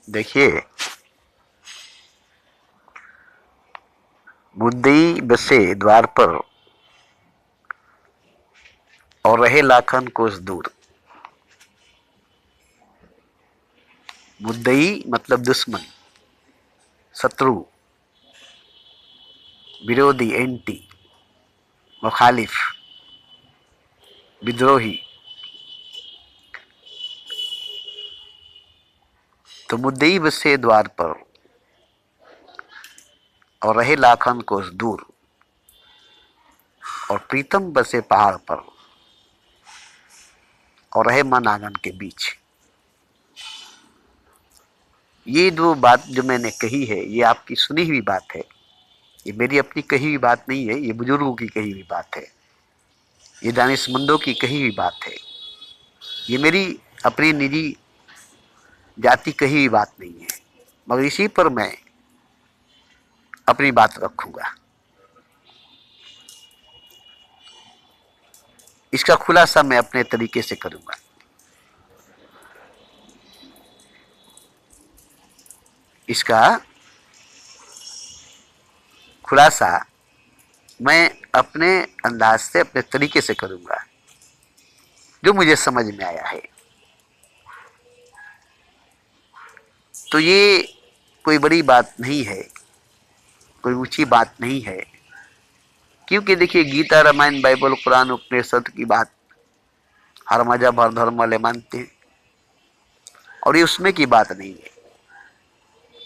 देखिए, मुद्दई बसे द्वार पर और रहे लाखन कोस दूर। मुद्दई मतलब दुश्मन, शत्रु, विरोधी, एंटी, मुखालिफ, विद्रोही। तो मुद्दई बसे द्वार पर और रहे लाखन कोस दूर, और प्रीतम बसे पहाड़ पर और रहे मन आंगन के बीच। ये दो बात जो मैंने कही है, ये आपकी सुनी हुई बात है। ये मेरी अपनी कही हुई बात नहीं है, ये बुजुर्गों की कही हुई बात है, ये दानिशमंदों की कही हुई बात है। ये मेरी अपनी निजी जाति कही हुई बात नहीं है, मगर इसी पर मैं अपनी बात रखूंगा। इसका खुलासा मैं अपने तरीके से करूंगा। इसका खुलासा मैं अपने अंदाज से, अपने तरीके से करूंगा, जो मुझे समझ में आया है। तो ये कोई बड़ी बात नहीं है, कोई ऊंची बात नहीं है, क्योंकि देखिए, गीता, रामायण, बाइबल, कुरान, उपनिषद की बात हर मजहब, हर धर्म वाले मानते हैं, और ये उसमें की बात नहीं है,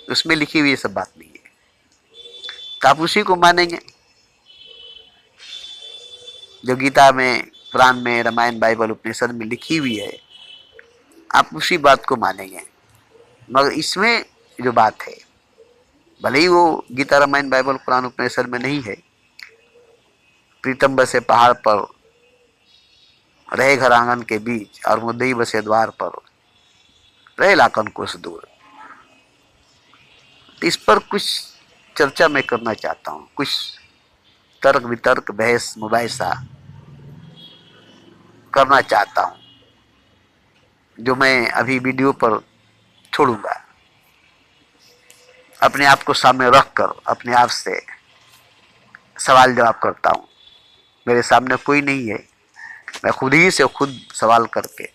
उसमें लिखी हुई ये सब बात नहीं है। तो आप उसी को मानेंगे जो गीता में, कुरान में, रामायण, बाइबल, उपनिषद में लिखी हुई है, आप उसी बात को मानेंगे। मगर इसमें जो बात है, भले ही वो गीता, रामायण, बाइबल, कुरान, उपनिषद में नहीं है, प्रीतम बसे पहाड़ पर, रहे घर आंगन के बीच, और मुद्दई बसे द्वार पर, रहे लाखन कोस दूर। इस पर कुछ चर्चा मैं करना चाहता हूँ, कुछ तर्क वितर्क, बहस मुबाहिसा करना चाहता हूँ, जो मैं अभी वीडियो पर छोड़ूंगा। अपने आप को सामने रखकर अपने आप से सवाल जवाब करता हूँ। मेरे सामने कोई नहीं है, मैं खुद ही से खुद सवाल करके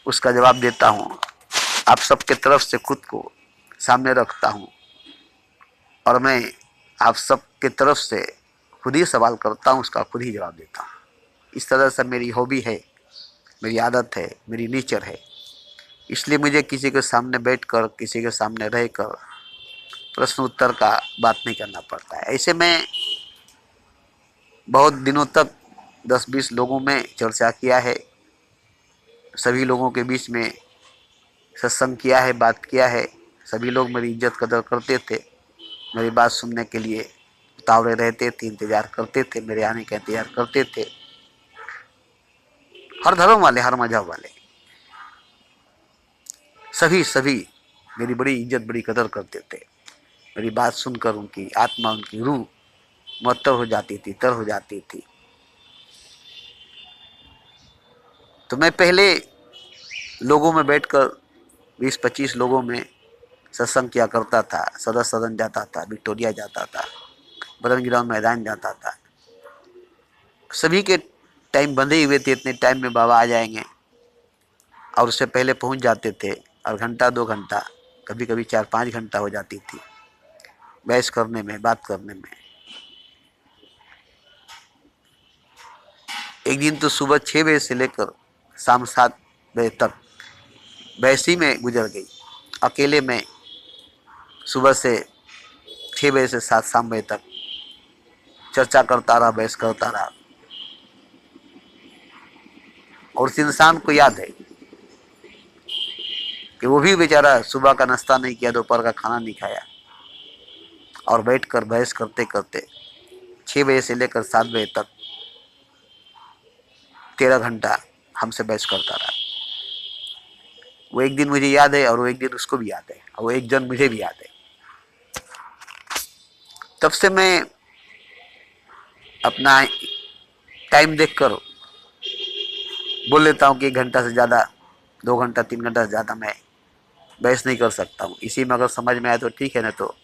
उसका जवाब देता हूँ। आप सबके तरफ से खुद को सामने रखता हूँ, और मैं आप सबके तरफ से खुद ही सवाल करता हूँ, उसका खुद ही जवाब देता हूँ। इस तरह से मेरी हॉबी है, मेरी आदत है, मेरी नेचर है। इसलिए मुझे किसी के सामने बैठकर, किसी के सामने रहकर प्रश्न उत्तर का बात नहीं करना पड़ता है। ऐसे में बहुत दिनों तक 10-20 लोगों में चर्चा किया है, सभी लोगों के बीच में सत्संग किया है, बात किया है। सभी लोग मेरी इज्जत कदर करते थे, मेरी बात सुनने के लिए उतावले रहते थे, इंतजार करते थे, मेरे आने का इंतजार करते थे। हर धर्म वाले, हर मजहब वाले, सभी सभी मेरी बड़ी इज्जत, बड़ी कदर करते थे। मेरी बात सुनकर उनकी आत्मा, उनकी रूह मुअत्तर हो जाती थी, तर हो जाती थी। तो मैं पहले लोगों में बैठकर 20-25 लोगों में सत्संग किया करता था। सदर सदन जाता था, विक्टोरिया जाता था, बरन ग्राउंड मैदान जाता था। सभी के टाइम बंधे हुए थे, इतने टाइम में बाबा आ जाएंगे, और उससे पहले पहुंच जाते थे। और घंटा 2 घंटा, कभी कभी 4-5 घंटा हो जाती थी बहस करने में, बात करने में। एक दिन तो सुबह 6 बजे से लेकर शाम 7 बजे तक बहस ही में गुजर गई। अकेले में सुबह से 6 बजे से 7 शाम बजे तक चर्चा करता रहा, बहस करता रहा। और उस इंसान को याद है कि वो भी बेचारा सुबह का नाश्ता नहीं किया, दोपहर का खाना नहीं खाया, और बैठकर बहस करते करते 6 बजे से लेकर 7 बजे तक 13 घंटा हमसे बहस करता रहा। वो एक दिन मुझे याद है, और वो एक दिन उसको भी याद है, और वो एक दिन मुझे भी याद है। तब से मैं अपना टाइम देखकर बोल लेता हूँ कि 1 घंटा से ज़्यादा, 2 घंटा, 3 घंटा से ज़्यादा मैं बहस नहीं कर सकता हूँ। इसी में अगर समझ में आए तो ठीक है, ना तो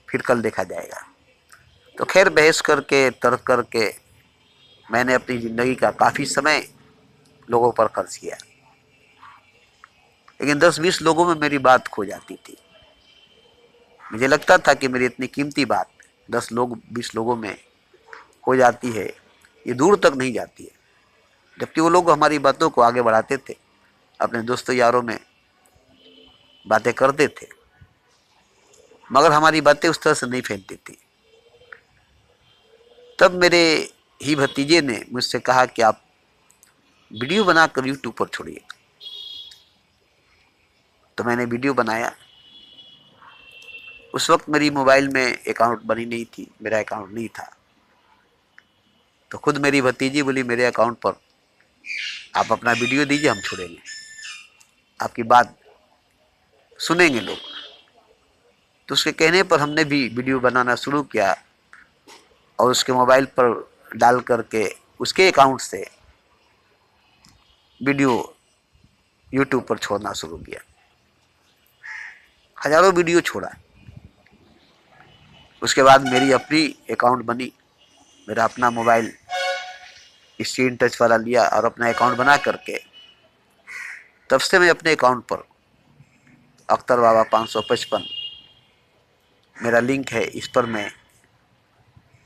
फिर कल देखा जाएगा। तो खैर, बहस करके तर्क करके मैंने अपनी ज़िंदगी का काफ़ी समय लोगों पर खर्च किया, लेकिन 10-20 लोगों में मेरी बात खो जाती थी। मुझे लगता था कि मेरी इतनी कीमती बात 10 लोग 20 लोगों में हो जाती है, ये दूर तक नहीं जाती है। जबकि वो लोग हमारी बातों को आगे बढ़ाते थे, अपने दोस्तों यारों में बातें करते थे, मगर हमारी बातें उस तरह से नहीं फैलती थी। तब मेरे ही भतीजे ने मुझसे कहा कि आप वीडियो बनाकर यूट्यूब पर छोड़िए। तो मैंने वीडियो बनाया। उस वक्त मेरी मोबाइल में अकाउंट बनी नहीं थी, मेरा अकाउंट नहीं था। तो खुद मेरी भतीजी बोली, मेरे अकाउंट पर आप अपना वीडियो दीजिए, हम छोड़ेंगे, आपकी बात सुनेंगे लोग। तो उसके कहने पर हमने भी वीडियो बनाना शुरू किया और उसके मोबाइल पर डाल करके उसके अकाउंट से वीडियो यूट्यूब पर छोड़ना शुरू किया। हजारों वीडियो छोड़ा। उसके बाद मेरी अपनी अकाउंट बनी, मेरा अपना मोबाइल स्क्रीन टच वाला लिया और अपना अकाउंट बना करके तब से मैं अपने अकाउंट पर अख्तर बाबा 555 मेरा लिंक है, इस पर मैं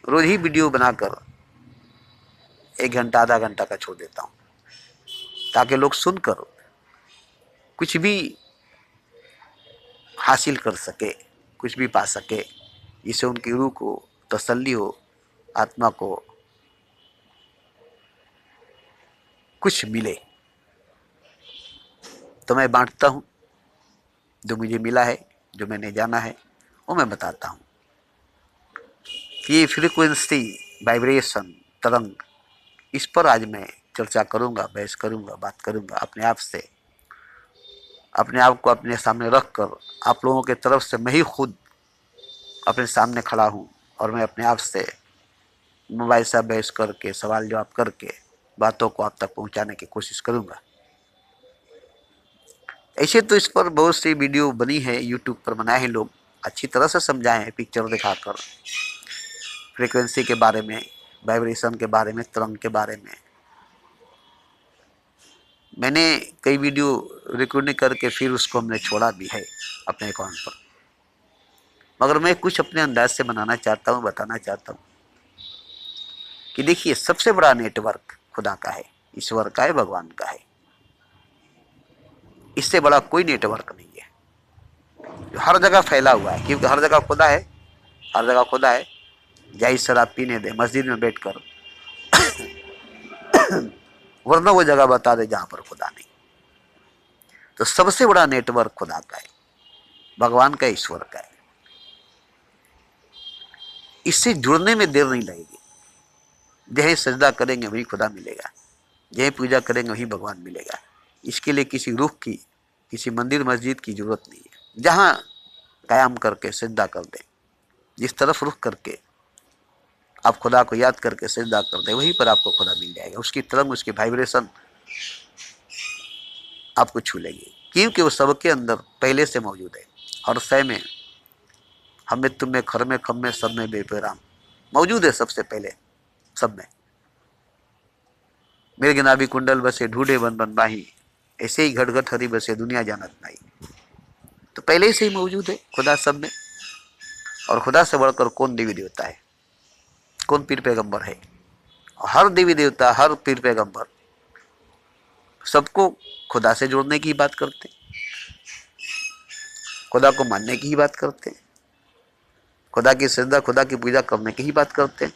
रोज ही वीडियो बनाकर 1 घंटा आधा घंटा का छोड़ देता हूँ, ताकि लोग सुनकर कुछ भी हासिल कर सके, कुछ भी पा सके, जिससे उनकी रूह को तसल्ली हो, आत्मा को कुछ मिले। तो मैं बांटता हूँ, जो मुझे मिला है, जो मैंने जाना है, वो मैं बताता हूँ कि ये फ्रीक्वेंसी, वाइब्रेशन, तरंग, इस पर आज मैं चर्चा करूँगा, बहस करूँगा, बात करूँगा अपने आप से, अपने आप को अपने सामने रख कर। आप लोगों के तरफ से मैं ही खुद अपने सामने खड़ा हूँ और मैं अपने आप से मोबाइल से बहस करके, सवाल जवाब करके बातों को आप तक पहुँचाने की कोशिश करूँगा। ऐसे तो इस पर बहुत सी वीडियो बनी है, यूट्यूब पर बनाए हैं लोग, अच्छी तरह से समझाए हैं, पिक्चर दिखाकर, फ्रीक्वेंसी के बारे में, वाइब्रेशन के बारे में, तरंग के बारे में। मैंने कई वीडियो रिकॉर्डिंग करके फिर उसको हमने छोड़ा भी है अपने अकाउंट पर, मगर मैं कुछ अपने अंदाज से बनाना चाहता हूँ, बताना चाहता हूँ कि देखिए, सबसे बड़ा नेटवर्क खुदा का है, ईश्वर का है, भगवान का है। इससे बड़ा कोई नेटवर्क नहीं है, जो हर जगह फैला हुआ है, क्योंकि हर जगह खुदा है, हर जगह खुदा है। जाई शराब पीने दे मस्जिद में बैठकर, वरना वो जगह बता दे जहां पर खुदा नहीं। तो सबसे बड़ा नेटवर्क खुदा का है, भगवान का, ईश्वर का है। इससे जुड़ने में देर नहीं लगेगी। जहाँ सजदा करेंगे वही खुदा मिलेगा, जहाँ पूजा करेंगे वही भगवान मिलेगा। इसके लिए किसी रुख की, किसी मंदिर मस्जिद की जरूरत नहीं है। जहाँ कायम करके सजदा कर दें, जिस तरफ रुख करके आप खुदा को याद करके सजदा कर दें, वहीं पर आपको खुदा मिल जाएगा। उसकी तरंग, उसकी वाइब्रेशन आपको छू लेगी, क्योंकि वो सबके अंदर पहले से मौजूद है। और सह में, हमें, तुम्हें, खर में, खम में, सब में बेपराम मौजूद है, सबसे पहले सब में। मेरे नाभि कुंडल बसे ढूढ़े बन बन बाही, ऐसे ही घट घट हरि बसे दुनिया जानत नहीं। तो पहले से ही मौजूद है खुदा सब में। और खुदा से बढ़कर कौन देवी देवता है, कौन पीर पैगंबर है? हर देवी देवता, हर पीर पैगंबर सबको खुदा से जोड़ने की बात करते हैं, खुदा को मानने की ही बात करते हैं, खुदा की सजदा, खुदा की पूजा करने की ही बात करते हैं।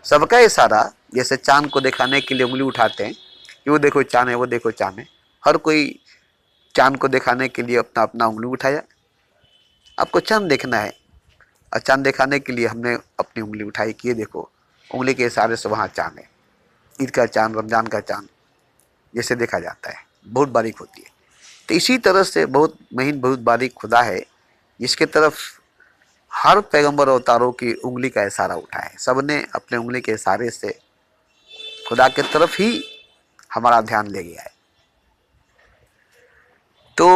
सबका इशारा, जैसे चांद को दिखाने के लिए उंगली उठाते हैं कि वो देखो चांद है, वो देखो चांद है, हर कोई चांद को दिखाने के लिए अपना अपना उंगली उठाया। आपको चांद देखना है और चांद दिखाने के लिए हमने अपनी उंगली उठाई कि ये देखो, उंगली के इशारे से वहाँ चांद है। ईद का चांद, रमजान का चांद जैसे देखा जाता है, बहुत बारीक होती है। तो इसी तरह से बहुत महीन, बहुत बारीक खुदा है, जिसके तरफ हर पैगंबर अवतारों की उंगली का इशारा उठा है। सबने अपने उंगली के इशारे से खुदा के तरफ ही हमारा ध्यान ले गया है। तो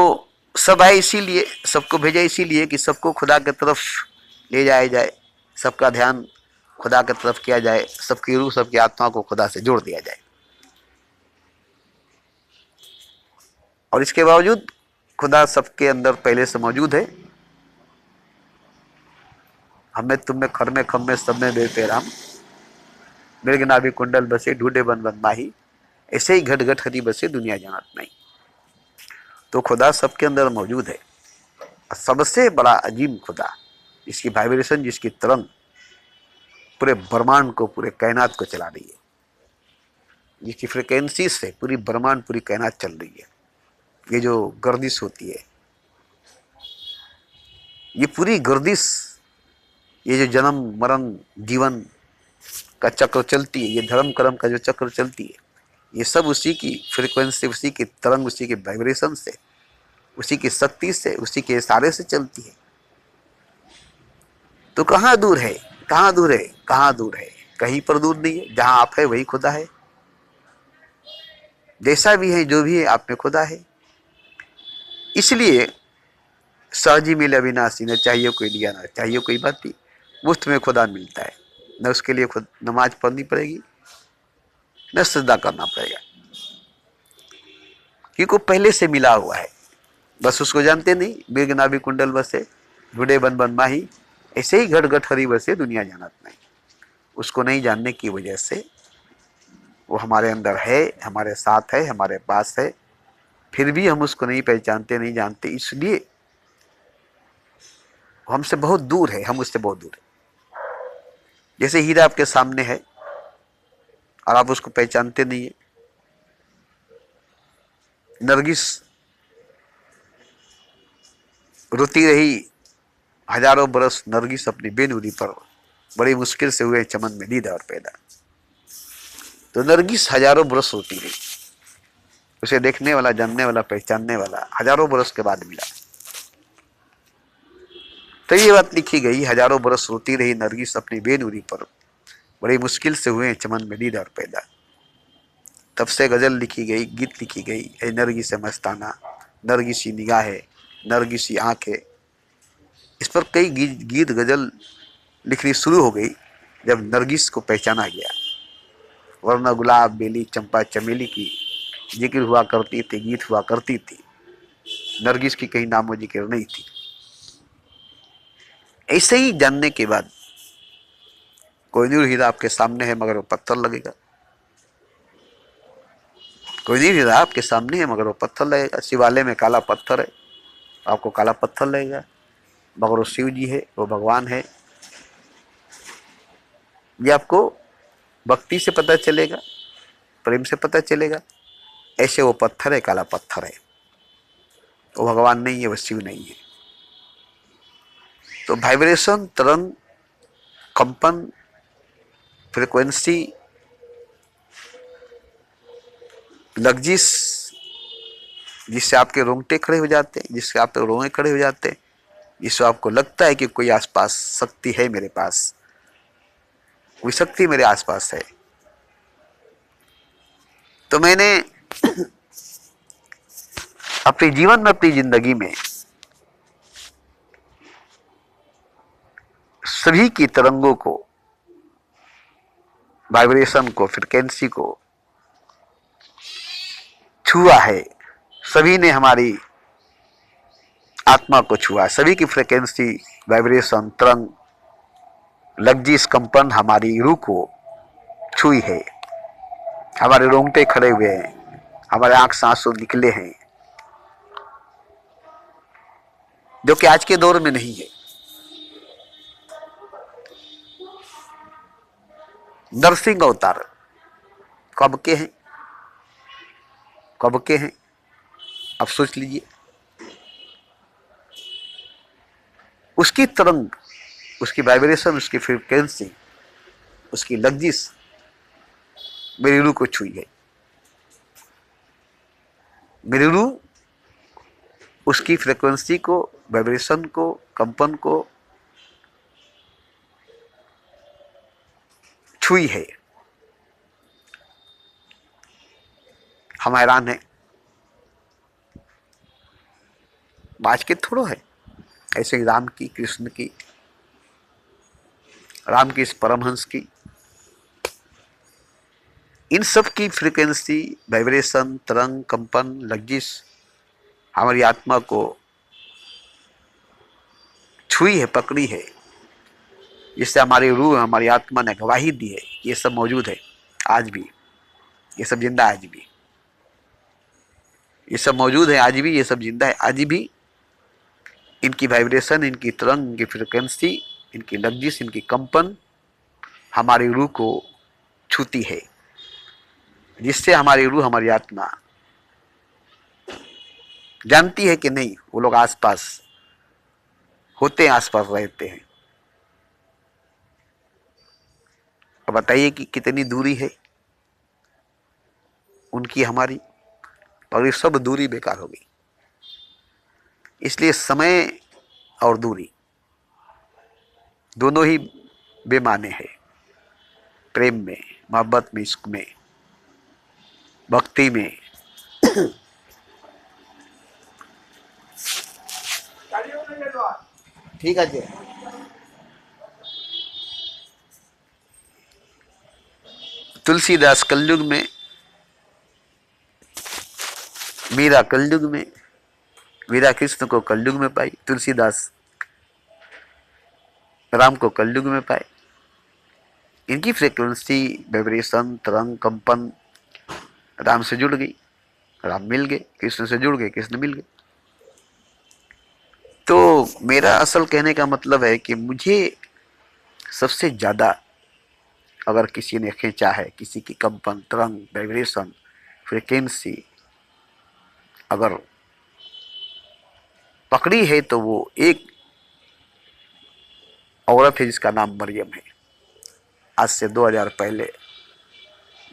सब आए इसीलिए, सबको भेजा इसीलिए कि सबको खुदा की तरफ ले जाया जाए, सबका ध्यान खुदा की तरफ किया जाए, सबकी रूह सबकी आत्मा को खुदा से जोड़ दिया जाए। और इसके बावजूद खुदा सबके अंदर पहले से मौजूद है। हमें तुम में खर में खम में सब में बेपे राम, मृग नाभि कुंडल बसे ढूंढे बन बन माही, ऐसे ही घट घट हरी बसे दुनिया जानत नहीं। तो खुदा सबके अंदर मौजूद है। सबसे बड़ा अजीम खुदा, जिसकी वाइब्रेशन, जिसकी तरंग पूरे ब्रह्मांड को, पूरे कायनात को चला रही है, जिसकी फ्रिक्वेंसी से पूरी ब्रह्मांड, पूरी कायनात चल रही है। ये जो गर्दिश होती है, ये पूरी गर्दिश, ये जो जन्म मरण जीवन का चक्र चलती है, ये धर्म कर्म का जो चक्र चलती है, ये सब उसी की फ्रिक्वेंसी, उसी की तरंग, उसी के वाइब्रेशन से, उसी की शक्ति से, उसी के इशारे से चलती है। तो कहाँ दूर है, कहाँ दूर है, कहाँ दूर है? कहीं पर दूर नहीं है। जहां आप है वही खुदा है। जैसा भी है, जो भी है, आप में खुदा है। इसलिए सहजी मिले अविनाशी, न चाहिए कोई लिया ना चाहिए कोई बाती, मुफ्त में खुदा मिलता है। न उसके लिए खुद नमाज पढ़नी पड़ेगी, न सजदा करना पड़ेगा, क्योंकि पहले से मिला हुआ है। बस उसको जानते नहीं। मृग नाभि कुंडल बसे ढूंढे बन बन माही, ऐसे ही घट घट हरी बसे दुनिया जानत नहीं। उसको नहीं जानने की वजह से वो हमारे अंदर है, हमारे साथ है, हमारे पास है, फिर भी हम उसको नहीं पहचानते, नहीं जानते। इसलिए हमसे बहुत दूर है, हम उससे बहुत दूर है। जैसे हीरा आपके सामने है और आप उसको पहचानते नहीं है। नरगिस रोती रही हजारों बरस, नरगिस अपनी बेनूरी पर बड़ी मुश्किल से हुए चमन में दीदार पैदा। तो नरगिस हजारों बरस रोती रही, उसे देखने वाला, जानने वाला, पहचानने वाला हजारों बरस के बाद मिला। तो ये बात लिखी गई, हजारों बरस रोती रही नरगिस अपनी बेनूरी पर, बड़ी मुश्किल से हुए चमन में दीदार पैदा। तब से गजल लिखी गई, गीत लिखी गई, ए नरगिस मस्ताना, नरगिसी निगाहें, नरगिसी आंखें। इस पर कई गीत गजल लिखनी शुरू हो गई जब नरगिस को पहचाना गया। वरना गुलाब बेली चंपा चमेली की जिक्र हुआ करती थी, गीत हुआ करती थी, नरगिस की कहीं नामो जिक्र नहीं थी। ऐसे ही जानने के बाद कोहिनूर हीरा आपके सामने है मगर वो पत्थर लगेगा। कोहिनूर हीरा आपके सामने है मगर वो पत्थर लगेगा। शिवालय में काला पत्थर है, आपको काला पत्थर लगेगा, मगर वो शिव जी है, वो भगवान है। ये आपको भक्ति से पता चलेगा, प्रेम से पता चलेगा। ऐसे वो पत्थर है, काला पत्थर है, वो भगवान नहीं है, वो शिव नहीं है। तो वाइब्रेशन, तरंग, कंपन, फ्रिक्वेंसी, लग्जिस, जिससे आपके रोंगटे खड़े हो जाते हैं, जिससे आपके रोंगे खड़े हो जाते हैं, जिससे आपको लगता है कि कोई आसपास शक्ति है, मेरे पास कोई शक्ति मेरे आसपास है। तो मैंने अपने जीवन में, अपनी जिंदगी में सभी की तरंगों को, वाइब्रेशन को, फ्रिक्वेंसी को छुआ है। सभी ने हमारी आत्मा को छुआ, सभी की फ्रिक्वेंसी, वाइब्रेशन, तरंग, लग्जिस, कंपन हमारी रूह को छुई है। हमारे रोंगटे खड़े हुए हैं, हमारे आंख से आंसू निकले हैं, जो कि आज के दौर में नहीं है। नरसिंह अवतार कब के हैं, कब के हैं, आप सोच लीजिए। उसकी तरंग, उसकी वाइब्रेशन, उसकी फ्रिक्वेंसी, उसकी लग्जिस मेरी रूह को छुई है। मेरी रूह उसकी फ्रिक्वेंसी को, वाइब्रेशन को, कंपन को छुई है। हम हैरान हैं। आज के थोड़ो है। ऐसे ही राम की, कृष्ण की, राम की, इस परमहंस की, इन सब की फ्रीक्वेंसी, वाइब्रेशन, तरंग, कंपन, लग्जिश हमारी आत्मा को छुई है, पकड़ी है। जिससे हमारी रूह, हमारी आत्मा ने गवाही दी है, ये सब मौजूद है आज भी, ये सब जिंदा है आज भी, ये सब मौजूद है आज भी, ये सब जिंदा है आज भी। इनकी वाइब्रेशन, इनकी तरंग, इनकी फ्रिक्वेंसी, इनकी लग्जिश, इनकी कंपन हमारी रूह को छूती है, जिससे हमारी रूह, हमारी आत्मा जानती है कि नहीं, वो लोग आसपास होते हैं, आसपास रहते हैं। अब बताइए कि कितनी दूरी है उनकी, हमारी, और ये सब दूरी बेकार हो गई। इसलिए समय और दूरी दोनों ही बेमाने हैं। प्रेम में, मोहब्बत में, इश्क में, भक्ति में। ठीक है जी। तुलसीदास कलयुग में, मीरा कलयुग में, मीरा कृष्ण को कलयुग में पाई, तुलसीदास राम को कलयुग में पाए। इनकी फ्रीक्वेंसी, वाइब्रेशन, तरंग, कंपन राम से जुड़ गई, राम मिल गए, कृष्ण से जुड़ गए, कृष्ण मिल गए। तो मेरा असल कहने का मतलब है कि मुझे सबसे ज्यादा अगर किसी ने खींचा है, किसी की कंपन, तरंग, वाइब्रेशन, फ्रीक्वेंसी अगर पकड़ी है, तो वो एक औरत है जिसका नाम मरियम है। आज से 2000 पहले,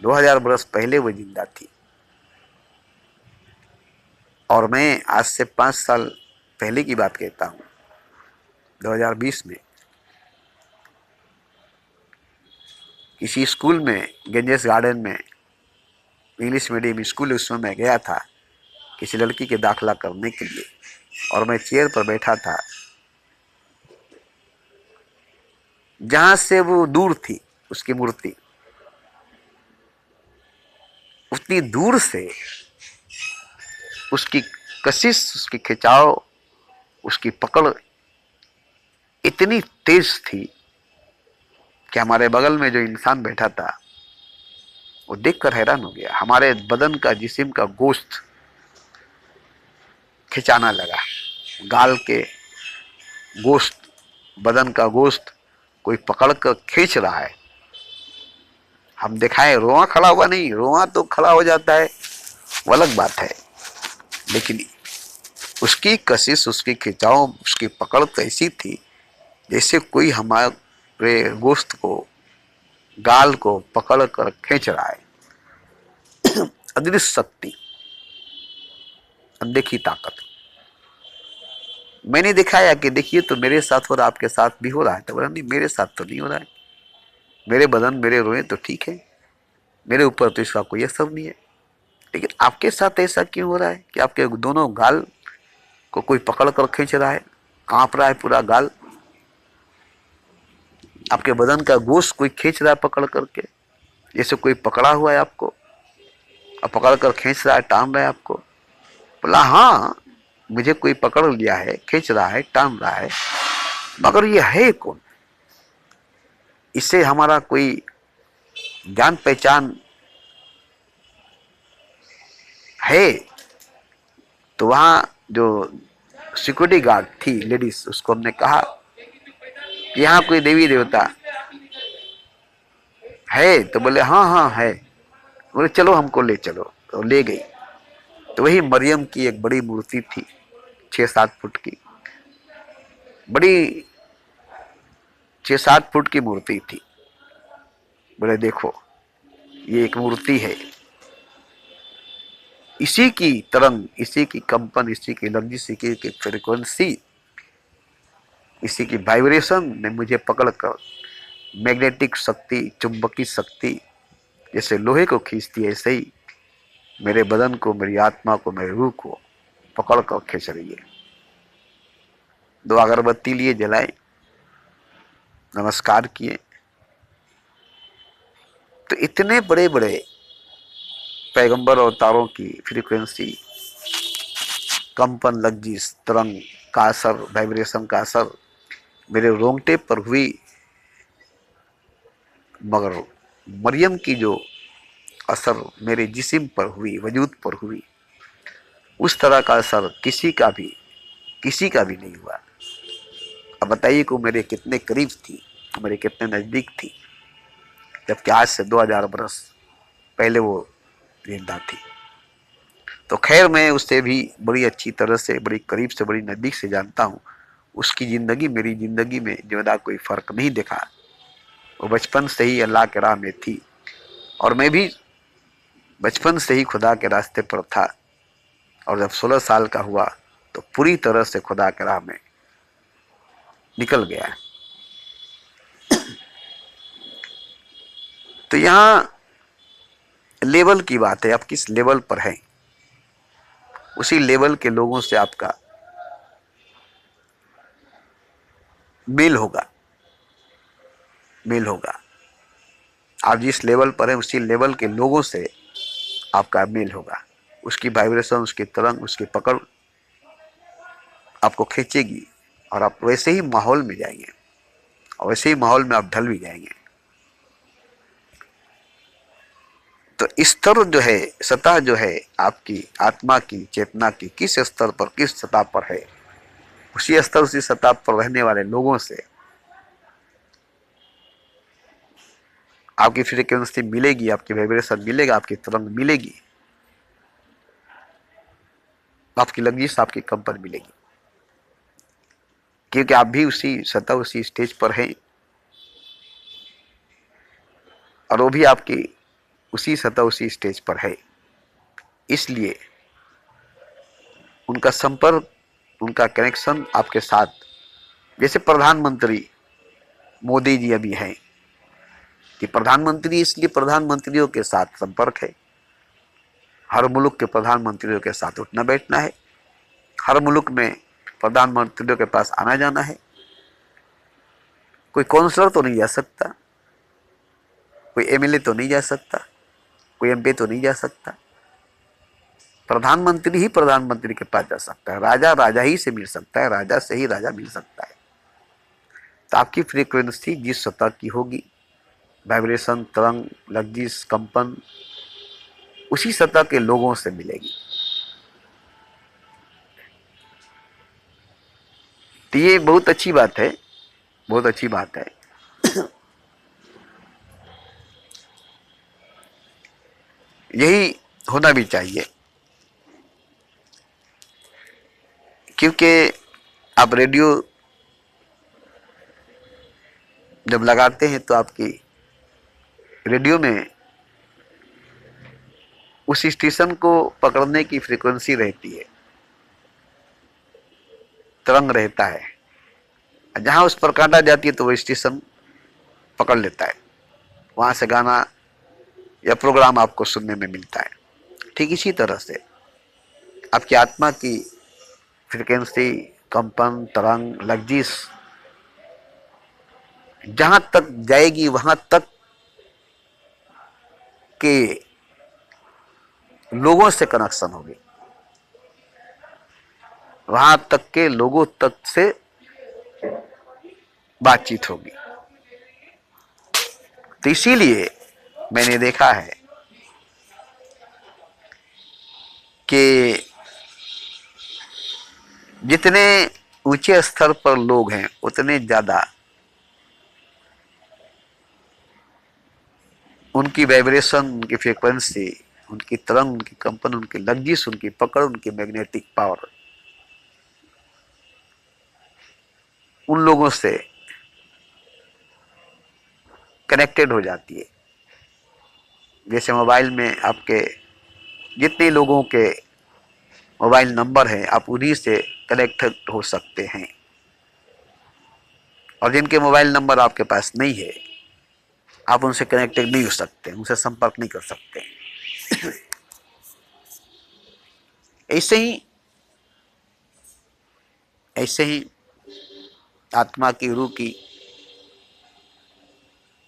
2000 बरस पहले वो जिंदा थी। और मैं आज से 5 साल पहले की बात कहता हूँ, 2020 में किसी स्कूल में, गेंजेस गार्डन में, इंग्लिश मीडियम स्कूल, उसमें मैं गया था किसी लड़की के दाखिला करने के लिए, और मैं चेयर पर बैठा था। जहां से वो दूर थी उसकी मूर्ति, उतनी दूर से उसकी कशिश, उसकी खिंचाव, उसकी पकड़ इतनी तेज थी कि हमारे बगल में जो इंसान बैठा था वो देखकर हैरान हो गया। हमारे बदन का, जिस्म का गोश्त खिंचाना लगा, गाल के गोश्त, बदन का गोश्त कोई पकड़ कर खींच रहा है। हम दिखाए, रोआ खड़ा हुआ नहीं, रोआ तो खड़ा हो जाता है, वो अलग बात है, लेकिन उसकी कशिश, उसकी खिंचाव, उसकी पकड़ तो ऐसी थी जैसे कोई हमारे गोश्त को, गाल को पकड़ कर खींच रहा है। अदृश्य शक्ति, अनदेखी ताकत। मैंने दिखाया कि देखिए तो मेरे साथ हो रहा, आपके साथ भी हो रहा है। तो बोला नहीं, मेरे साथ तो नहीं हो रहा है, मेरे बदन, मेरे रोए तो ठीक है, मेरे ऊपर तो इसका कोई असर नहीं है, लेकिन आपके साथ ऐसा क्यों हो रहा है कि आपके दोनों गाल को कोई पकड़ कर खींच रहा है, कांप रहा है पूरा गाल, आपके बदन का गोश्त कोई खींच रहा है पकड़ करके, जैसे कोई पकड़ा हुआ है आपको और पकड़ कर खींच रहा है, टान रहा है आपको। बोला हाँ, मुझे कोई पकड़ लिया है, खींच रहा है, टान रहा है, मगर ये है कौन? इससे हमारा कोई जान पहचान है? तो वहां जो सिक्योरिटी गार्ड थी लेडीज, उसको हमने कहा यहाँ कोई देवी देवता है? तो बोले हाँ हाँ है। बोले चलो हमको ले चलो, तो ले गई। तो वही मरियम की एक बड़ी मूर्ति थी, 6-7 फुट की, बड़ी 6-7 फुट की मूर्ति थी। बोले देखो ये एक मूर्ति है, इसी की तरंग, इसी की कंपन, इसी की लग्जी, इसी की फ्रीक्वेंसी, इसी की वाइब्रेशन ने मुझे पकड़कर मैग्नेटिक शक्ति, चुंबकीय शक्ति जैसे लोहे को खींचती है, ऐसे ही मेरे बदन को, मेरी आत्मा को, मेरी रूह को पकड़ कर खींच रही है। 2 अगरबत्ती लिए, जलाए, नमस्कार किए। तो इतने बड़े बड़े पैगंबर अवतारों की फ्रीक्वेंसी, कंपन, लग्जिस, तरंग का असर, वाइब्रेशन का असर मेरे रोंगटे पर हुई, मगर मरियम की जो असर मेरे जिस्म पर हुई, वजूद पर हुई, उस तरह का असर किसी का भी नहीं हुआ। अब बताइए कि मेरे कितने करीब थी, मेरे कितने नज़दीक थी, जबकि आज से 2000 बरस पहले वो जिंदा थी। तो खैर, मैं उससे भी बड़ी अच्छी तरह से, बड़ी करीब से, बड़ी नज़दीक से जानता हूँ। उसकी ज़िंदगी मेरी ज़िंदगी में ज़्यादा कोई फ़र्क नहीं देखा। वो बचपन से ही अल्लाह के राह में थी और मैं भी बचपन से ही खुदा के रास्ते पर था। और जब 16 साल का हुआ तो पूरी तरह से खुदा के राह में निकल गया। तो यहाँ लेवल की बात है, आप किस लेवल पर हैं, उसी लेवल के लोगों से आपका मेल होगा। आप जिस लेवल पर हैं उसी लेवल के लोगों से आपका मेल होगा। उसकी वाइब्रेशन, उसकी तरंग, उसकी पकड़ आपको खींचेगी और आप वैसे ही माहौल में जाएंगे और वैसे ही माहौल में आप ढल भी जाएंगे। तो स्तर जो है, सतह जो है आपकी आत्मा की, चेतना की, किस स्तर पर, किस सतह पर है, उसी स्तर, उसी सतह पर रहने वाले लोगों से आपकी फ्रीक्वेंसी मिलेगी, आपकी वाइब्रेशन मिलेगा, आपकी तरंग मिलेगी, आपकी लग्जिश, आपकी कंपन मिलेगी। क्योंकि आप भी उसी सतह, उसी स्टेज पर हैं और वो भी आपकी उसी सतह, उसी स्टेज पर है। इसलिए उनका संपर्क, उनका कनेक्शन आपके साथ, जैसे प्रधानमंत्री मोदी जी अभी हैं कि प्रधानमंत्री, इसलिए प्रधानमंत्रियों के साथ संपर्क है। हर मुल्क के प्रधानमंत्रियों के साथ उठना बैठना है, हर मुल्क में प्रधानमंत्रियों के पास आना जाना है। कोई काउंसलर तो नहीं जा सकता, कोई एमएलए तो नहीं जा सकता, कोई एमपी तो नहीं जा सकता। प्रधानमंत्री ही प्रधानमंत्री के पास जा सकता है, राजा राजा ही से मिल सकता है, राजा से ही राजा मिल सकता है। तो आपकी फ्रीक्वेंसी जिस सतह की होगी, वाइब्रेशन, तरंग, लग्जिश, कंपन उसी सतह के लोगों से मिलेगी। तो ये बहुत अच्छी बात है, बहुत अच्छी बात है। यही होना भी चाहिए, क्योंकि आप रेडियो जब लगाते हैं तो आपकी रेडियो में उस स्टेशन को पकड़ने की फ्रीक्वेंसी रहती है, तरंग रहता है। जहां उस पर काटा जाती है तो वो स्टेशन पकड़ लेता है, वहां से गाना या प्रोग्राम आपको सुनने में मिलता है। ठीक इसी तरह से आपकी आत्मा की फ्रीक्वेंसी, कंपन, तरंग, लग्जिश जहां तक जाएगी वहां तक के लोगों से कनेक्शन होगी, वहां तक के लोगों तक से बातचीत होगी। तो इसीलिए मैंने देखा है कि जितने ऊंचे स्तर पर लोग हैं उतने ज्यादा उनकी वाइब्रेशन, उनकी फ्रीक्वेंसी, उनकी तरंग, उनकी कंपन, उनकी लग्जिश, उनकी पकड़, उनकी मैग्नेटिक पावर उन लोगों से कनेक्टेड हो जाती है। जैसे मोबाइल में आपके जितने लोगों के मोबाइल नंबर हैं आप उन्हीं से कनेक्टेड हो सकते हैं, और जिनके मोबाइल नंबर आपके पास नहीं है आप उनसे कनेक्टेड नहीं हो सकते, उनसे संपर्क नहीं कर सकते। ऐसे ही आत्मा की, रूह की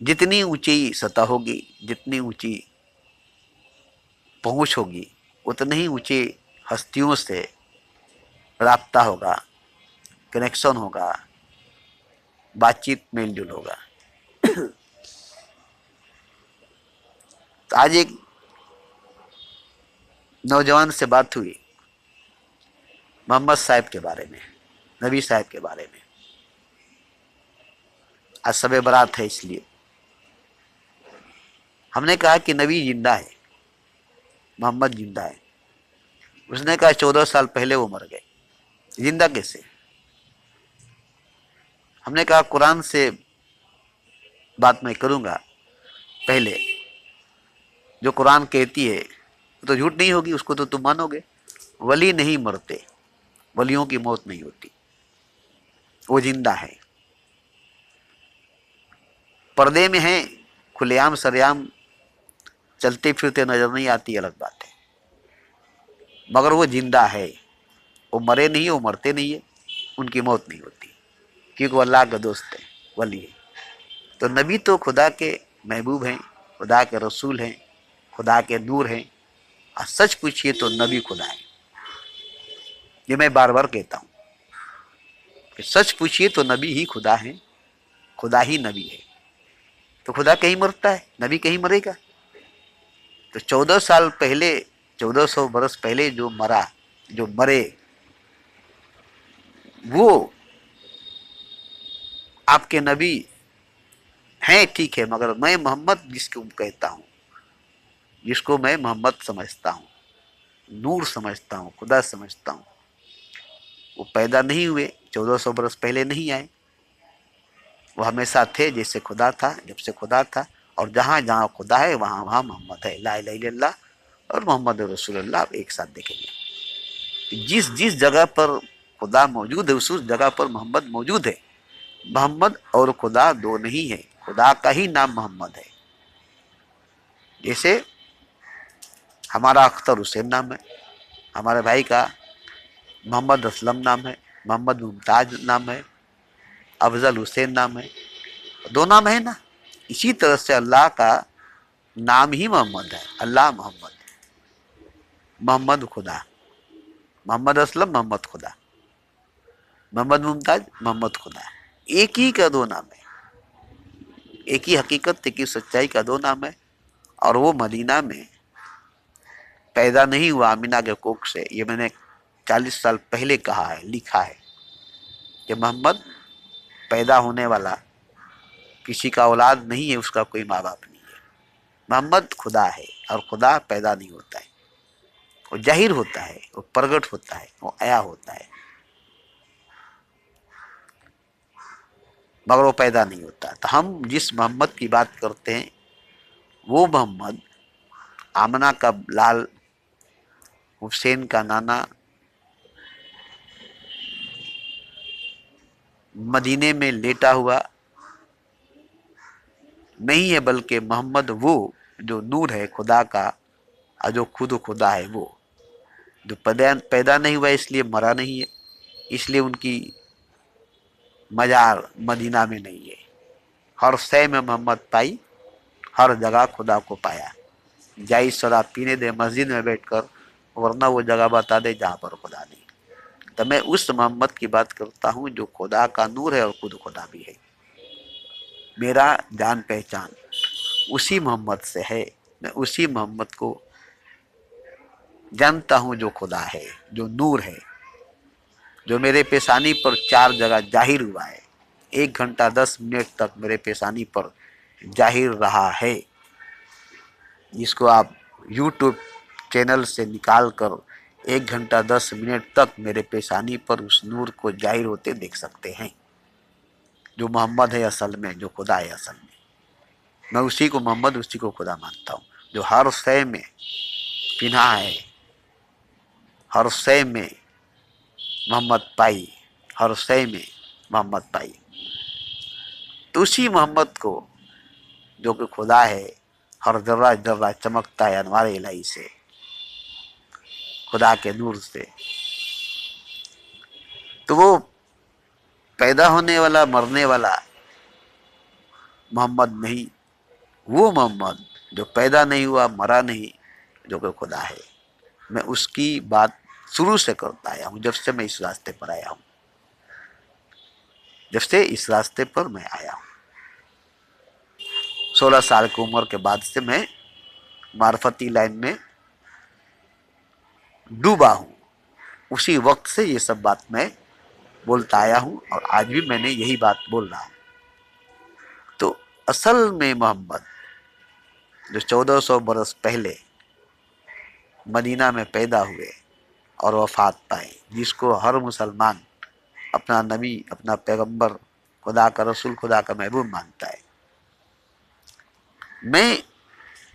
जितनी ऊंची सतह होगी, जितनी ऊंची पहुंच होगी, उतने ही ऊंची हस्तियों से राब्ता होगा, कनेक्शन होगा, बातचीत मेल जोल होगा। तो आज एक नौजवान से बात हुई मोहम्मद साहब के बारे में, नबी साहब के बारे में। आज सबे बारात है, इसलिए हमने कहा कि नबी जिंदा है, मोहम्मद जिंदा है। उसने कहा 14 साल पहले वो मर गए, जिंदा कैसे? हमने कहा कुरान से बात मैं करूंगा, पहले जो कुरान कहती है तो झूठ नहीं होगी, उसको तो तुम मानोगे। वली नहीं मरते, वलियों की मौत नहीं होती, वो जिंदा है। पर्दे में है, खुलेआम सरेआम चलते फिरते नजर नहीं आती, अलग बात है, मगर वो जिंदा है। वो मरे नहीं, वो मरते नहीं है, उनकी मौत नहीं होती, क्योंकि वो अल्लाह का दोस्त है, वली है। तो नबी तो खुदा के महबूब हैं, खुदा के रसूल हैं, खुदा के नूर हैं। और सच पूछिए तो नबी खुदा है। ये मैं बार बार कहता हूँ कि सच पूछिए तो नबी ही खुदा है, खुदा ही नबी है। तो खुदा कहीं मरता है, नबी कहीं मरेगा? तो 14 साल पहले, 1400 बरस पहले जो मरा, जो मरे, वो आपके नबी हैं, ठीक है, मगर मैं मोहम्मद जिसको कहता हूँ, जिसको मैं मोहम्मद समझता हूँ, नूर समझता हूँ, खुदा समझता हूँ, वो पैदा नहीं हुए, 1400 बरस पहले नहीं आए। वो हमेशा थे, जैसे खुदा था, जब से खुदा था। और जहाँ जहाँ खुदा है वहाँ वहाँ मोहम्मद है। ला इलाहा इल्लल्लाह और मोहम्मद रसूलुल्लाह आप एक साथ देखेंगे। जिस जिस जगह पर खुदा मौजूद है, उस जगह पर मोहम्मद मौजूद है। मोहम्मद और खुदा दो नहीं है, खुदा का ही नाम मोहम्मद है। जैसे हमारा अख्तर हुसैन नाम है, हमारे भाई का मोहम्मद असलम नाम है, मोहम्मद मुमताज नाम है, अफजल हुसैन नाम है, दो नाम है ना। इसी तरह से अल्लाह का नाम ही मोहम्मद है। अल्लाह मोहम्मद, मोहम्मद खुदा, मोहम्मद असलम मोहम्मद खुदा, मोहम्मद मुमताज मोहम्मद खुदा। एक ही का दो नाम है, एक ही हकीकत, एक ही सच्चाई का दो नाम है। और वो मदीना में पैदा नहीं हुआ आमिना के कोख से। ये मैंने 40 साल पहले कहा है, लिखा है कि मोहम्मद पैदा होने वाला, किसी का औलाद नहीं है, उसका कोई माँ बाप नहीं है। मोहम्मद खुदा है, और खुदा पैदा नहीं होता है, वो जाहिर होता है, वो प्रगट होता है, वो आया होता है, मगर वो पैदा नहीं होता। तो हम जिस मोहम्मद की बात करते हैं, वो मोहम्मद आमना का लाल, हुसैन का नाना, मदीने में लेटा हुआ नहीं है, बल्कि मोहम्मद वो जो नूर है खुदा का, और जो खुद खुदा है, वो जो पैदा नहीं हुआ, इसलिए मरा नहीं है, इसलिए उनकी मजार मदीना में नहीं है। हर शय में मोहम्मद पाई, हर जगह खुदा को पाया। जाई शराब पीने दे मस्जिद में बैठकर, वरना वो जगह बता दे जहाँ पर खुदा नहीं। तो मैं उस मोहम्मद की बात करता हूँ जो खुदा का नूर है और खुद खुदा भी है। मेरा जान पहचान उसी मोहम्मद से है। मैं उसी मोहम्मद को जानता हूँ जो खुदा है, जो नूर है, जो मेरे पेशानी पर 4 जगह जाहिर हुआ है। 1 घंटा 10 मिनट तक मेरे पेशानी पर जाहिर रहा है, जिसको आप YouTube चैनल से निकाल कर 1 घंटा 10 मिनट तक मेरे पेशानी पर उस नूर को जाहिर होते देख सकते हैं। जो मोहम्मद है असल में, जो खुदा है असल में, मैं उसी को मोहम्मद, उसी को खुदा मानता हूँ, जो हर शय में पिन्हा है, हर शय में मोहम्मद पाई, हर शय में मोहम्मद पाई। तो उसी मोहम्मद को जो कि खुदा है, हर जर्रा जर्रा चमकता है अनवार इलाही से, खुदा के नूर से। तो वो पैदा होने वाला मरने वाला मोहम्मद नहीं, वो मोहम्मद जो पैदा नहीं हुआ, मरा नहीं, जो कि खुदा है। मैं उसकी बात शुरू से करता आया हूं, जब से मैं इस रास्ते पर आया हूं, जब से इस रास्ते पर मैं आया हूं। 16 साल की उम्र के बाद से मैं मार्फती लाइन में डूबा हूं। उसी वक्त से ये सब बात मैं बोलता आया हूं और आज भी मैंने यही बात बोल रहा हूं। तो असल में मोहम्मद जो 1400 बरस पहले मदीना में पैदा हुए और वफात पाए, जिसको हर मुसलमान अपना नबी, अपना पैगंबर, खुदा का रसूल, खुदा का महबूब मानता है, मैं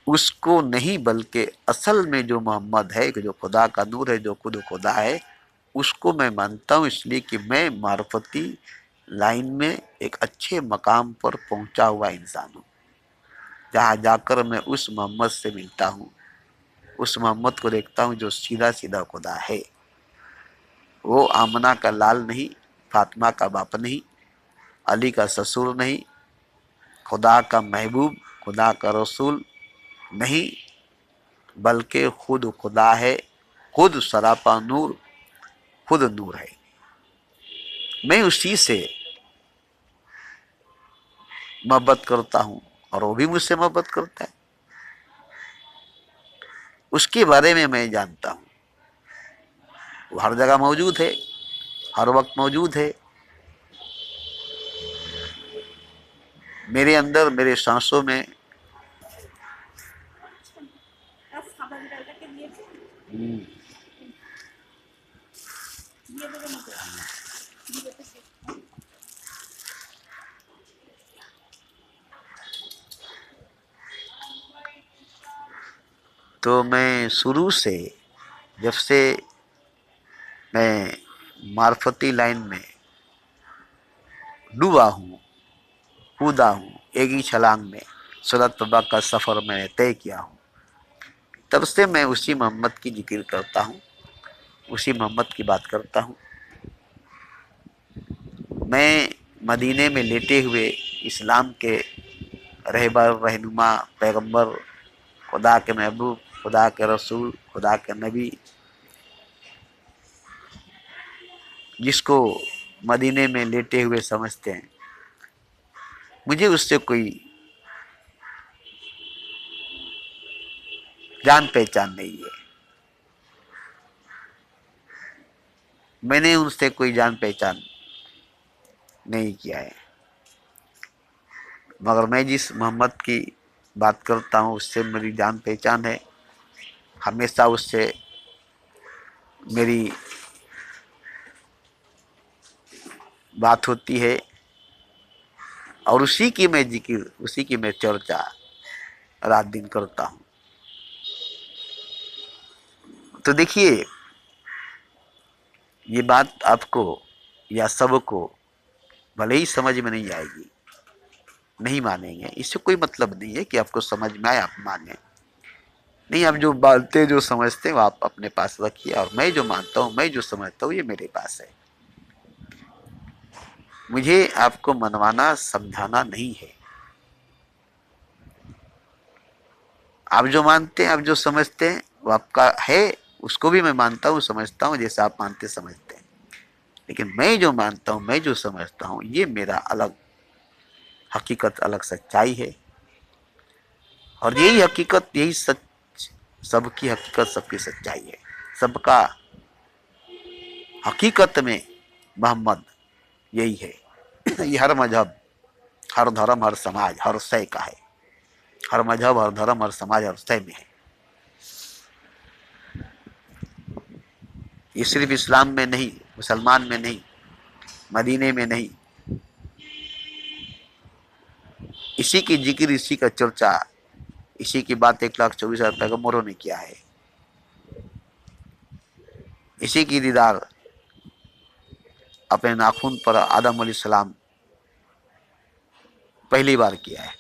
उसको नहीं बल्कि असल में जो मोहम्मद है, जो खुदा का नूर है, जो खुद खुदा है, उसको मैं मानता हूँ। इसलिए कि मैं मार्फती लाइन में एक अच्छे मकाम पर पहुंचा हुआ इंसान हूँ, जहाँ जाकर मैं उस मोहम्मद से मिलता हूँ, उस मोहम्मद को देखता हूँ जो सीधा सीधा खुदा है। वो आमना का लाल नहीं, फातिमा का बाप नहीं, अली का ससुर नहीं, खुदा का महबूब, खुदा का रसूल नहीं, बल्कि खुद खुदा है, खुद सरापा नूर, खुद नूर है। मैं उसी से मोहब्बत करता हूँ और वो भी मुझसे मोहब्बत करता है। उसके बारे में मैं जानता हूँ, वो हर जगह मौजूद है, हर वक्त मौजूद है, मेरे अंदर, मेरे सांसों में। तो मैं शुरू से, जब से मैं मार्फती लाइन में डूबा हूँ, कूदा हूँ, एक ही छलांग में सुरत तबा का सफ़र मैंने तय किया हूँ, तब से मैं उसी मोहम्मद की जिक्र करता हूँ, उसी मोहम्मद की बात करता हूँ। मैं मदीने में लेटे हुए इस्लाम के रहबर, रहनुमा, पैगंबर, खुदा के महबूब, खुदा के रसूल, खुदा के नबी, जिसको मदीने में लेटे हुए समझते हैं, मुझे उससे कोई जान पहचान नहीं है। मैंने उनसे कोई जान पहचान नहीं किया है, मगर मैं जिस मोहम्मद की बात करता हूँ उससे मेरी जान पहचान है। हमेशा उससे मेरी बात होती है और उसी की मैं जिक्र, उसी की मैं चर्चा रात दिन करता हूँ। तो देखिए, ये बात आपको या सबको भले ही समझ में नहीं आएगी, नहीं मानेंगे, इससे कोई मतलब नहीं है कि आपको समझ में आए आप माने। नहीं, आप जो बातें, जो समझते हैं वो आप अपने पास रखिए, और मैं जो मानता हूँ, मैं जो समझता हूँ, ये मेरे पास है। मुझे आपको मनवाना, समझाना नहीं है। आप जो मानते हैं, आप जो समझते हैं, वो आपका है, उसको भी मैं मानता हूँ, समझता हूँ, जैसे आप मानते समझते हैं। लेकिन मैं जो मानता हूँ, मैं जो समझता हूँ, ये मेरा अलग हकीकत, अलग सच्चाई है। और यही हकीकत, यही सच, सबकी हकीकत, सबकी सच्चाई है। सबका हकीकत में मोहम्मद यही है। ये हर मजहब, हर धर्म, हर समाज, हर शय का है। हर मजहब, हर धर्म, हर समाज, हर शय में है। ये सिर्फ इस्लाम में नहीं, मुसलमान में नहीं, मदीने में नहीं, इसी की जिक्र, इसी का चर्चा, इसी की बात 1,24,000 पैगंबरों ने किया है। इसी की दीदार अपने नाखून पर आदम अलैहिस्सलाम पहली बार किया है।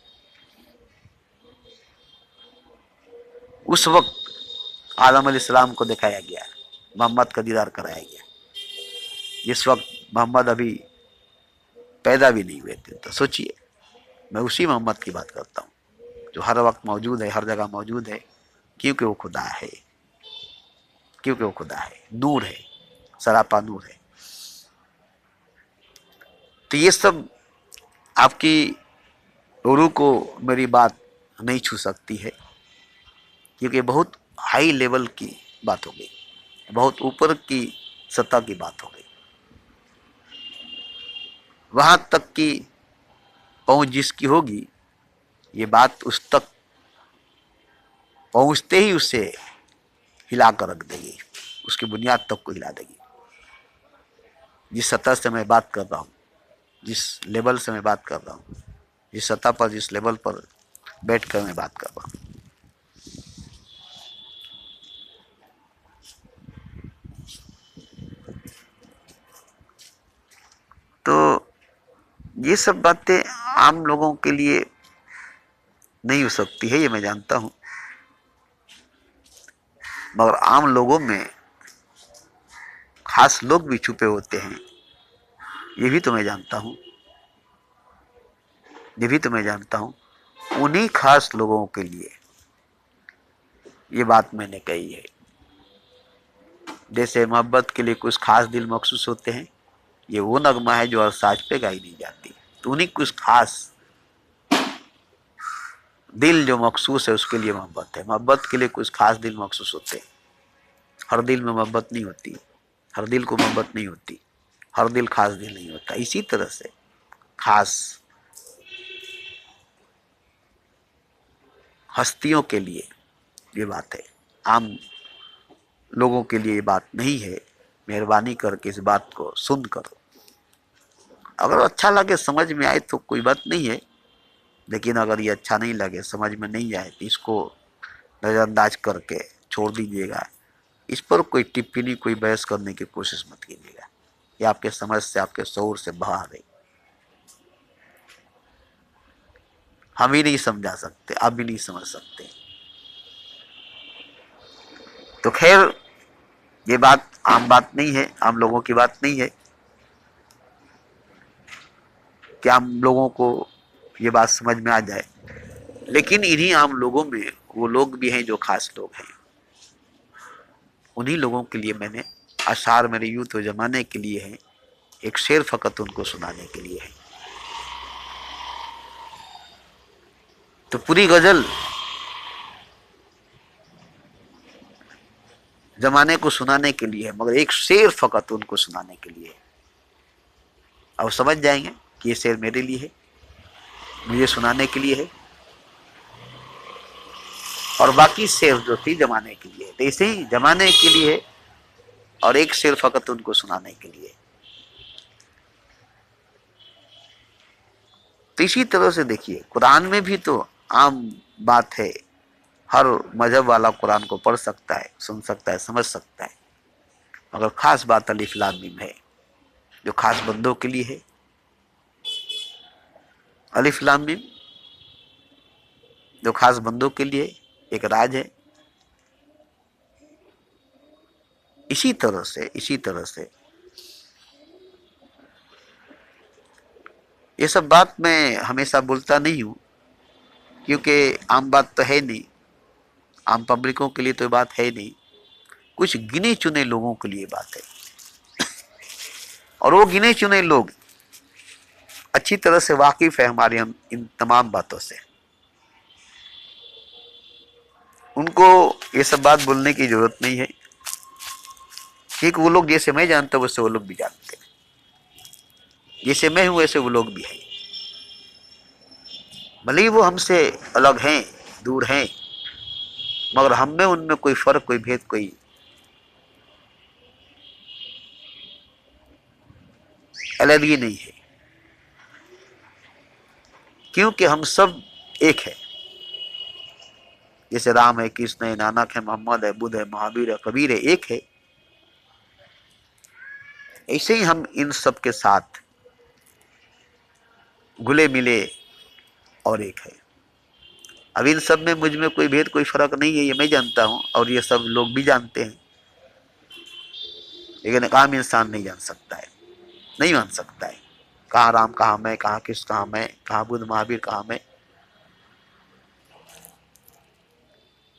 उस वक्त आदम अलैहिस्सलाम को दिखाया गया, मोहम्मद का दीदार कराया गया। जिस वक्त मोहम्मद अभी पैदा भी नहीं हुए थे। तो सोचिए, मैं उसी मोहम्मद की बात करता हूँ जो हर वक्त मौजूद है, हर जगह मौजूद है, क्योंकि वो खुदा है, क्योंकि वो खुदा है, नूर है, सरापा नूर है। तो ये सब आपकी रूह को मेरी बात नहीं छू सकती है, क्योंकि बहुत हाई लेवल की बात हो गई, बहुत ऊपर की सतह की बात हो गई। वहां तक की पहुंच जिसकी होगी, ये बात उस तक पहुंचते ही उसे हिला कर रख देगी, उसकी बुनियाद तक को हिला देगी। जिस सतह से मैं बात कर रहा हूँ, जिस लेवल से मैं बात कर रहा हूँ, जिस सतह पर, जिस लेवल पर बैठ कर मैं बात कर रहा हूँ। तो ये सब बातें आम लोगों के लिए नहीं हो सकती है, ये मैं जानता हूँ, मगर आम लोगों में खास लोग भी छुपे होते हैं, ये भी तो मैं जानता हूँ, ये भी तो मैं जानता हूँ। उन्हीं खास लोगों के लिए ये बात मैंने कही है। जैसे मोहब्बत के लिए कुछ खास दिल मखसूस होते हैं, ये वो नगमा है जो अरसाज पे गाई नहीं जाती। तो उन्हीं कुछ खास दिल जो मखसूस है उसके लिए मोहब्बत है। मोहब्बत के लिए कुछ खास दिल मखसूस होते हैं। हर दिल में मोहब्बत नहीं होती, हर दिल को मोहब्बत नहीं होती, हर दिल खास दिल नहीं होता। इसी तरह से खास हस्तियों के लिए ये बात है, आम लोगों के लिए ये बात नहीं है। मेहरबानी करके इस बात को सुन करो, अगर अच्छा लगे, समझ में आए तो कोई बात नहीं है, लेकिन अगर ये अच्छा नहीं लगे, समझ में नहीं आए, तो इसको नज़रअंदाज करके छोड़ दीजिएगा। इस पर कोई टिप्पणी, कोई बहस करने की कोशिश मत कीजिएगा। ये आपके समझ से, आपके शऊर से बाहर है। हम भी नहीं समझा सकते, आप भी नहीं समझ सकते। तो खैर, ये बात आम बात नहीं है, आम लोगों की बात नहीं है कि आम लोगों को ये बात समझ में आ जाए। लेकिन इन्हीं आम लोगों में वो लोग भी हैं जो खास लोग हैं। उन्हीं लोगों के लिए मैंने अशार मेरे यूथ व जमाने के लिए है, एक शेर फकत उनको सुनाने के लिए है। तो पूरी गजल जमाने को सुनाने के लिए है, मगर एक शेर फकत उनको सुनाने के लिए है। अब समझ जाएंगे कि ये शेर मेरे लिए है, मुझे सुनाने के लिए है, और बाकी शेर जो थी जमाने के लिए। तो ऐसे ही जमाने के लिए है और एक शेर फकत उनको सुनाने के लिए। तो इसी तरह से देखिए, कुरान में भी तो आम बात है, हर मजहब वाला कुरान को पढ़ सकता है, सुन सकता है, समझ सकता है। मगर खास बात अलिफ लाम मीम है, जो खास बंदों के लिए है। अलिफ लाम मीम जो खास बंदों के लिए एक राज है। इसी तरह से ये सब बात मैं हमेशा बोलता नहीं हूँ, क्योंकि आम बात तो है नहीं, आम पब्लिकों के लिए तो बात है नहीं, कुछ गिने चुने लोगों के लिए बात है। और वो गिने चुने लोग अच्छी तरह से वाकिफ है हमारे इन तमाम बातों से। उनको ये सब बात बोलने की जरूरत नहीं है, क्योंकि वो लोग जैसे मैं जानता हूँ वैसे वो लोग भी जानते हैं, जैसे मैं हूं वैसे वो लोग भी हैं। भले ही वो हमसे अलग हैं, दूर हैं, मगर हम में उनमें कोई फर्क, कोई भेद, कोई अलग नहीं है, क्योंकि हम सब एक है। जैसे राम है, कृष्ण है, नानक है, मोहम्मद है, बुद्ध है, महावीर है, कबीर है, एक है। ऐसे ही हम इन सब के साथ घुले मिले और एक है। अब इन सब में मुझ में कोई भेद, कोई फर्क नहीं है, ये मैं जानता हूं और ये सब लोग भी जानते हैं। लेकिन एक आम इंसान नहीं जान सकता है, नहीं मान सकता है। कहाँ राम, कहाँ मैं, कहाँ कृष्ण, कहाँ मैं, कहाँ बुद्ध, महावीर, कहाँ मैं।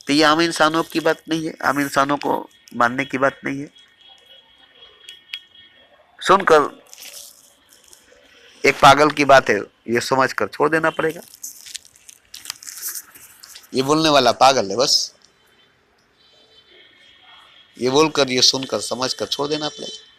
तो ये आम इंसानों की बात नहीं है, आम इंसानों को मानने की बात नहीं है। सुनकर एक पागल की बात है, ये समझकर छोड़ देना पड़ेगा। ये बोलने वाला पागल है, बस ये बोलकर, ये सुनकर, समझकर छोड़ देना पड़ेगा।